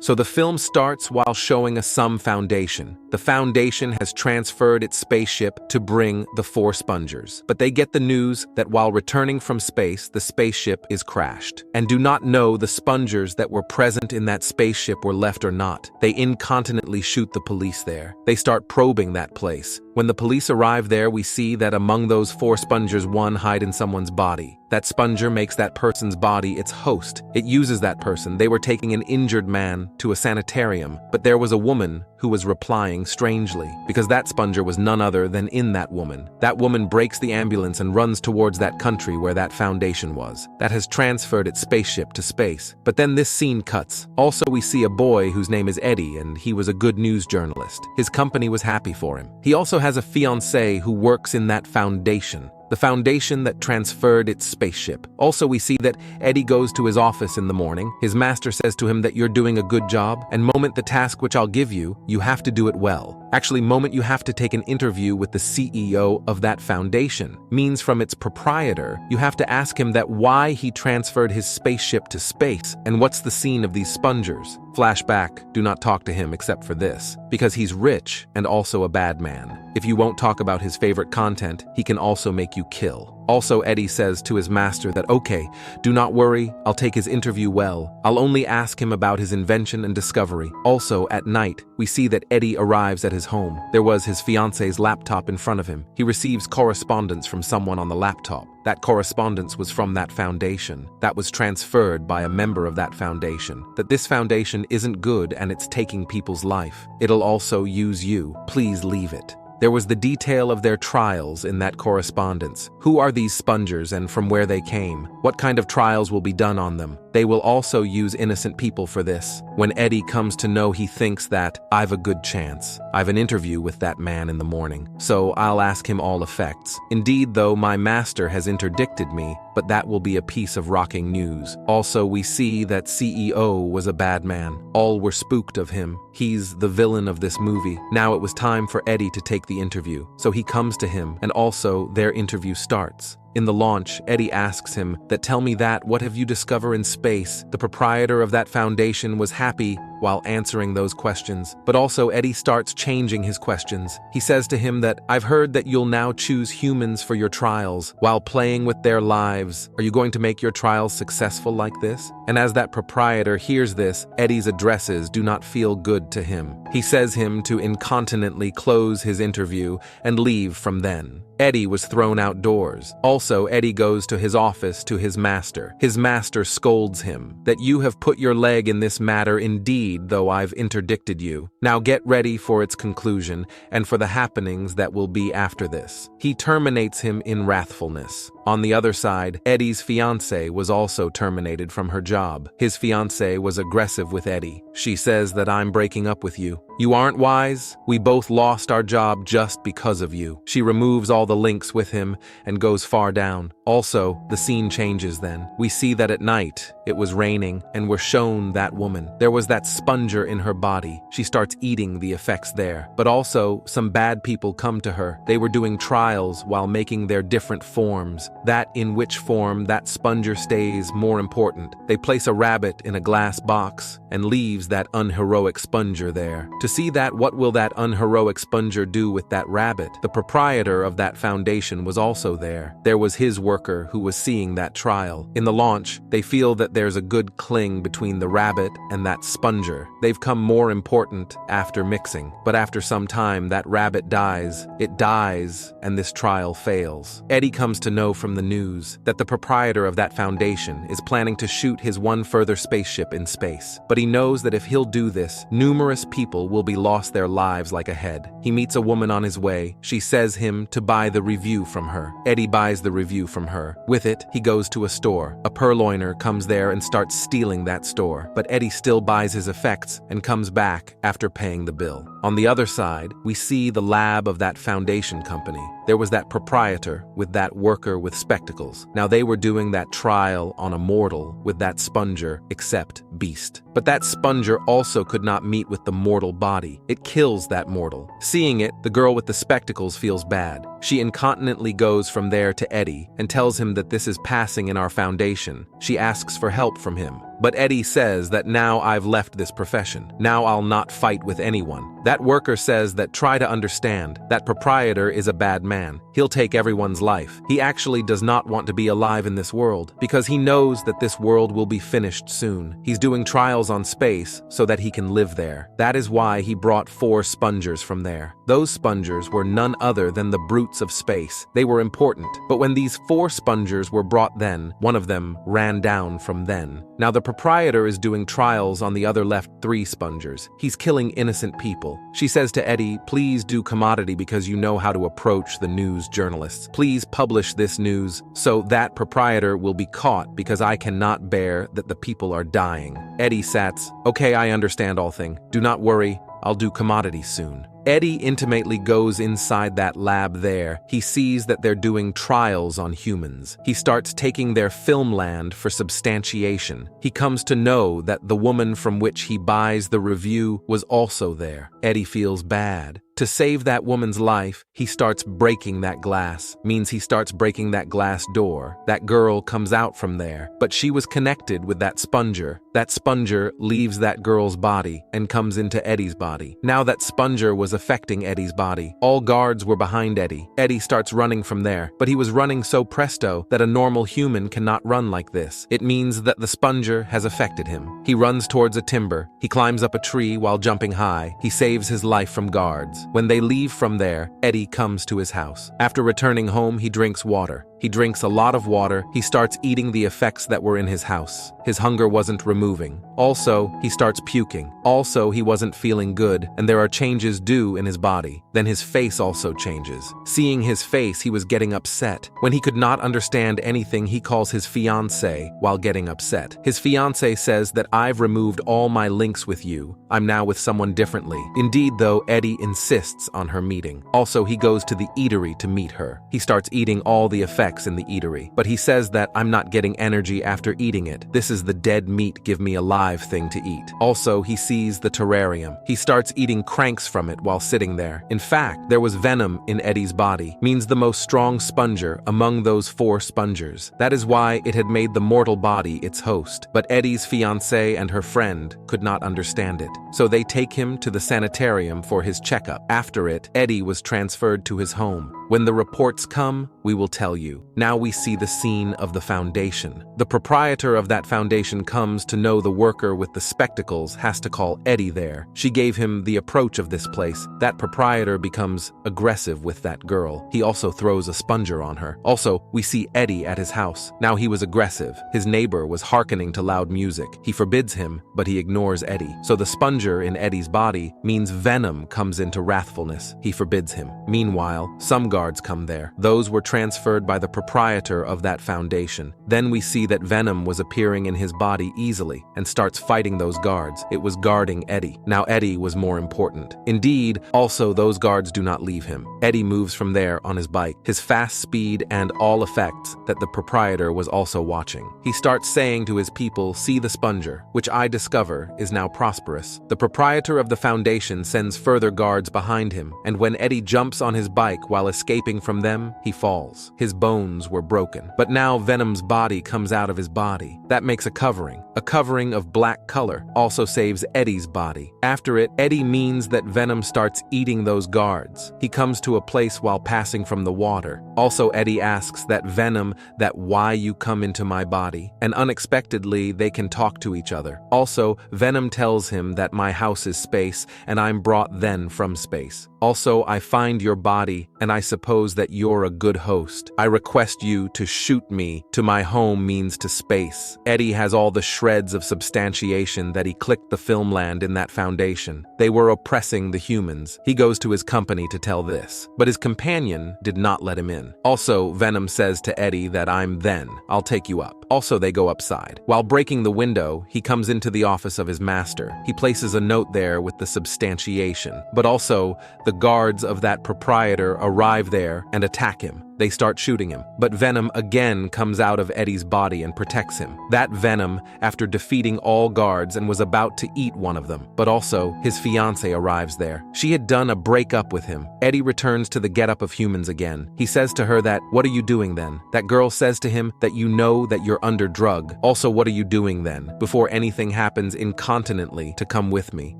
So the film starts while showing some foundation. The Foundation has transferred its spaceship to bring the 4 Spongers. But they get the news that while returning from space, the spaceship is crashed. And do not know the Spongers that were present in that spaceship were left or not. They incontinently shoot the police there. They start probing that place. When the police arrive there, we see that among those 4 Spongers, 1 hide in someone's body. That Sponger makes that person's body its host. It uses that person. They were taking an injured man to a sanitarium, but there was a woman who was replying strangely, because that Sponger was none other than in that woman. That woman breaks the ambulance and runs towards that country where that Foundation was. That has transferred its spaceship to space. But then this scene cuts. Also, we see a boy whose name is Eddie, and he was a good news journalist. His company was happy for him. He also has a fiancée who works in that Foundation. The Foundation that transferred its spaceship. Also, we see that Eddie goes to his office in the morning. His master says to him that you're doing a good job, and moment the task which I'll give you, you have to do it well. Actually, moment you have to take an interview with the CEO of that Foundation means from its proprietor, you have to ask him that why he transferred his spaceship to space, and what's the scene of these Spongers. Flashback, do not talk to him except for this, because he's rich and also a bad man. If you won't talk about his favorite content, he can also make you kill. Also, Eddie says to his master that, okay, do not worry, I'll take his interview well. I'll only ask him about his invention and discovery. Also, at night, we see that Eddie arrives at his home. There was his fiance's laptop in front of him. He receives correspondence from someone on the laptop. That correspondence was from that Foundation. That was transferred by a member of that Foundation. That this Foundation isn't good and it's taking people's life. It'll also use you. Please leave it. There was the detail of their trials in that correspondence. Who are these Spongers and from where they came? What kind of trials will be done on them? They will also use innocent people for this. When Eddie comes to know, he thinks that, I've a good chance. I've an interview with that man in the morning, so I'll ask him all effects. Indeed, though, my master has interdicted me, but that will be a piece of rocking news. Also, we see that CEO was a bad man. All were spooked of him. He's the villain of this movie. Now it was time for Eddie to take the interview. So he comes to him, and also their interview starts. In the launch, Eddie asks him that tell me that what have you discovered in space? The proprietor of that Foundation was happy while answering those questions, but also Eddie starts changing his questions. He says to him that I've heard that you'll now choose humans for your trials while playing with their lives. Are you going to make your trials successful like this? And as that proprietor hears this, Eddie's addresses do not feel good to him. He says him to incontinently close his interview and leave from then. Eddie was thrown outdoors. Also, Eddie goes to his office to his master. His master scolds him that you have put your leg in this matter indeed, though I've interdicted you. Now get ready for its conclusion and for the happenings that will be after this. He terminates him in wrathfulness. On the other side, Eddie's fiancée was also terminated from her job. His fiancée was aggressive with Eddie. She says that I'm breaking up with you. You aren't wise? We both lost our job just because of you. She removes all the links with him and goes far down. Also, the scene changes then. We see that at night, it was raining and we're shown that woman. There was that Sponger in her body. She starts eating the effects there. But also, some bad people come to her. They were doing trials while making their different forms. That in which form that Sponger stays more important. They place a rabbit in a glass box and leaves that unheroic Sponger there. To see that, what will that unheroic Sponger do with that rabbit? The proprietor of that Foundation was also there. There was his worker who was seeing that trial. In the launch, they feel that there's a good cling between the rabbit and that Sponger. They've come more important after mixing. But after some time, that rabbit dies. It dies, and this trial fails. Eddie comes to know from the news that the proprietor of that Foundation is planning to shoot his one further spaceship in space. But he knows that if he'll do this, numerous people will be lost their lives like a head. He meets a woman on his way. She says him to buy the review from her. Eddie buys the review from her. With it, he goes to a store. A purloiner comes there and starts stealing that store. But Eddie still buys his effects and comes back after paying the bill. On the other side, we see the lab of that Foundation company. There was that proprietor with that worker with spectacles. Now they were doing that trial on a mortal with that Sponger, except beast. But that Sponger also could not meet with the mortal body. It kills that mortal. Seeing it, the girl with the spectacles feels bad. She incontinently goes from there to Eddie and tells him that this is passing in our Foundation. She asks for help from him. But Eddie says that now I've left this profession. Now I'll not fight with anyone. That worker says that try to understand. That proprietor is a bad man. He'll take everyone's life. He actually does not want to be alive in this world because he knows that this world will be finished soon. He's doing trials on space so that he can live there. That is why he brought 4 spongers from there. Those spongers were none other than the brutes of space. They were important, but when these 4 spongers were brought then, one of them ran down from then. Now the proprietor is doing trials on the other left 3 spongers. He's killing innocent people. She says to Eddie, please do commodity because you know how to approach the news journalists. Please publish this news so that proprietor will be caught because I cannot bear that the people are dying. Eddie sats, okay, I understand all thing. Do not worry, I'll do commodity soon. Eddie intimately goes inside that lab there. He sees that they're doing trials on humans. He starts taking their film land for substantiation. He comes to know that the woman from which he buys the review was also there. Eddie feels bad. To save that woman's life, he starts breaking that glass. Means he starts breaking that glass door. That girl comes out from there, but she was connected with that sponger. That sponger leaves that girl's body and comes into Eddie's body. Now that sponger was affecting Eddie's body. All guards were behind Eddie. Eddie starts running from there, but he was running so presto that a normal human cannot run like this. It means that the sponger has affected him. He runs towards a timber. He climbs up a tree while jumping high. He saves his life from guards. When they leave from there, Eddie comes to his house. After returning home, he drinks water. He drinks a lot of water. He starts eating the effects that were in his house. His hunger wasn't removing. Also, he starts puking. Also, he wasn't feeling good, and there are changes due in his body. Then his face also changes. Seeing his face, he was getting upset. When he could not understand anything, he calls his fiancée while getting upset. His fiancée says that I've removed all my links with you. I'm now with someone differently. Indeed, though, Eddie insists on her meeting. Also, he goes to the eatery to meet her. He starts eating all the effects in the eatery, but he says that I'm not getting energy after eating it. This is the dead meat, give me a live thing to eat. Also, he sees the terrarium. He starts eating cranks from it while sitting there. In fact, there was venom in Eddie's body, means the most strong sponger among those 4 spongers. That is why it had made the mortal body its host. But Eddie's fiancée and her friend could not understand it. So they take him to the sanitarium for his checkup. After it, Eddie was transferred to his home. When the reports come, we will tell you. Now we see the scene of the foundation. The proprietor of that foundation comes to know the worker with the spectacles has to call Eddie there. She gave him the approach of this place. That proprietor becomes aggressive with that girl. He also throws a sponger on her. Also, we see Eddie at his house. Now he was aggressive. His neighbor was hearkening to loud music. He forbids him, but he ignores Eddie. So the sponger in Eddie's body means venom comes into wrathfulness. He forbids him. Meanwhile, some guards come there. Those were transferred by the proprietor of that foundation. Then we see that venom was appearing in his body easily and starts fighting those guards. It was guarding Eddie. Now Eddie was more important. Indeed, also those guards do not leave him. Eddie moves from there on his bike, his fast speed and all effects that the proprietor was also watching. He starts saying to his people, see the sponger, which I discover is now prosperous. The proprietor of the foundation sends further guards behind him, and when Eddie jumps on his bike while escaping from them, he falls. His bones were broken. But now Venom's body comes out of his body. That makes a covering. A covering of black color also saves Eddie's body. After it, Eddie means that Venom starts eating those guards. He comes to a place while passing from the water. Also, Eddie asks that Venom that why you come into my body, and unexpectedly they can talk to each other. Also, Venom tells him that my house is space and I'm brought then from space. Also, I find your body and I suppose that you're a good host. I request you to shoot me to my home means to space. Eddie has all the shreds of substantiation that he clicked the film land in that foundation. They were oppressing the humans. He goes to his company to tell this, but his companion did not let him in. Also, Venom says to Eddie that I'll take you up. Also, they go upside. While breaking the window, he comes into the office of his master. He places a note there with the substantiation, but also the guards of that proprietor arrive there and attack him. They start shooting him, but Venom again comes out of Eddie's body and protects him. That Venom, after defeating all guards and was about to eat one of them, but also his fiancée arrives there. She had done a breakup with him. Eddie returns to the getup of humans again. He says to her that, "What are you doing then?" That girl says to him that you know that you're under drug. Also, what are you doing then? Before anything happens incontinently to come with me.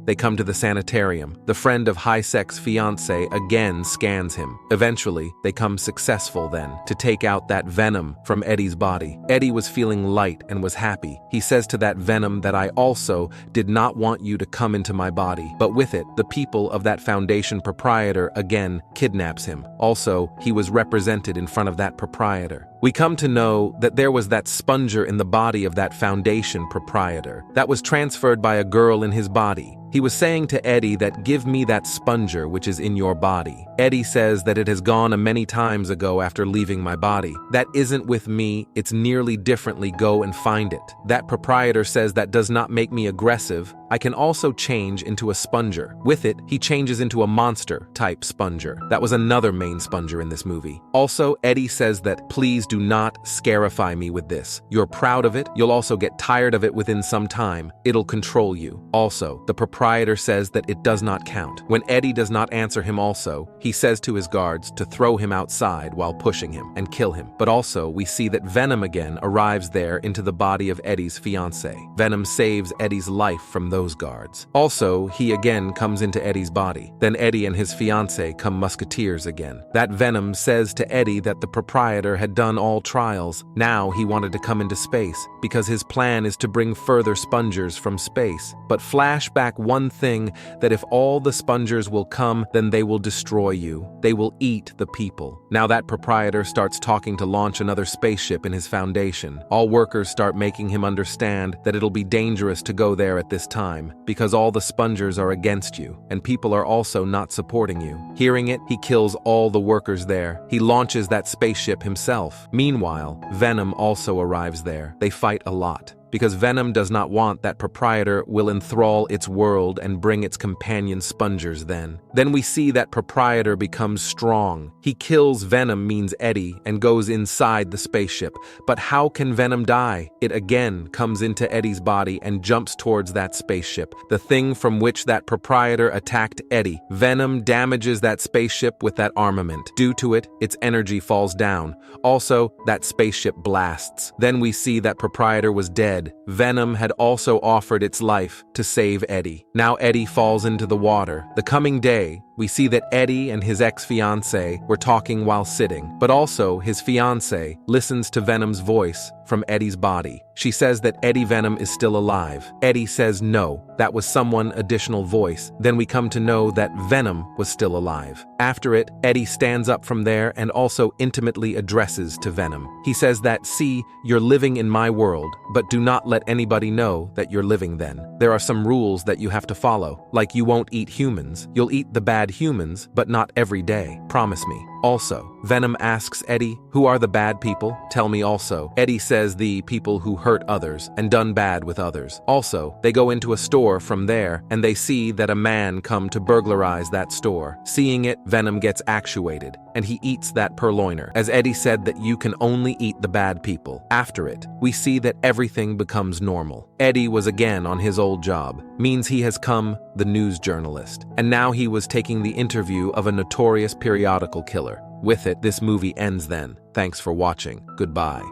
They come to the sanitarium. The friend of high-sex fiancé again scans him. Eventually, they come successful then to take out that Venom from Eddie's body. Eddie was feeling light and was happy. He says to that Venom that I also did not want you to come into my body. But with it, the people of that foundation proprietor again kidnaps him. Also, he was represented in front of that proprietor. We come to know that there was that sponger in the body of that foundation proprietor that was transferred by a girl in his body. He was saying to Eddie that give me that sponger which is in your body. Eddie says that it has gone a many times ago after leaving my body. That isn't with me, it's nearly differently, go and find it. That proprietor says that does not make me aggressive. I can also change into a sponger. With it, he changes into a monster-type sponger. That was another main sponger in this movie. Also, Eddie says that please do not scarify me with this. You're proud of it, you'll also get tired of it within some time. It'll control you. Also, the proprietor says that it does not count. When Eddie does not answer him also, he says to his guards to throw him outside while pushing him and kill him. But also, we see that Venom again arrives there into the body of Eddie's fiancée. Venom saves Eddie's life from those guards. Also, he again comes into Eddie's body. Then Eddie and his fiancée come musketeers again. That Venom says to Eddie that the proprietor had done all trials. Now he wanted to come into space because his plan is to bring further spongers from space. But flashback one thing, that if all the spongers will come, then they will destroy you. They will eat the people. Now that proprietor starts talking to launch another spaceship in his foundation. All workers start making him understand that it'll be dangerous to go there at this time because all the spongers are against you and people are also not supporting you. Hearing it, he kills all the workers there. He launches that spaceship himself. Meanwhile, Venom also arrives there. They fight a lot, because Venom does not want that proprietor will enthrall its world and bring its companion spongers then. Then we see that proprietor becomes strong. He kills Venom means Eddie and goes inside the spaceship. But how can Venom die? It again comes into Eddie's body and jumps towards that spaceship, the thing from which that proprietor attacked Eddie. Venom damages that spaceship with that armament. Due to it, its energy falls down. Also, that spaceship blasts. Then we see that proprietor was dead. Venom had also offered its life to save Eddie. Now Eddie falls into the water. The coming day, we see that Eddie and his ex-fiancée were talking while sitting, but also his fiancée listens to Venom's voice from Eddie's body. She says that Eddie Venom is still alive. Eddie says no, that was someone additional voice. Then we come to know that Venom was still alive. After it, Eddie stands up from there and also intimately addresses to Venom. He says that, see, you're living in my world, but do not let anybody know that you're living then. There are some rules that you have to follow, like you won't eat humans. You'll eat the bad humans, but not every day. Promise me. Also, Venom asks Eddie, who are the bad people? Tell me also. Eddie says the people who hurt others and done bad with others. Also, they go into a store from there and they see that a man come to burglarize that store. Seeing it, Venom gets actuated and he eats that purloiner, as Eddie said that you can only eat the bad people. After it, we see that everything becomes normal. Eddie was again on his old job, means he has come the news journalist, and now he was taking the interview of a notorious periodical killer. With it, this movie ends then. Thanks for watching. Goodbye.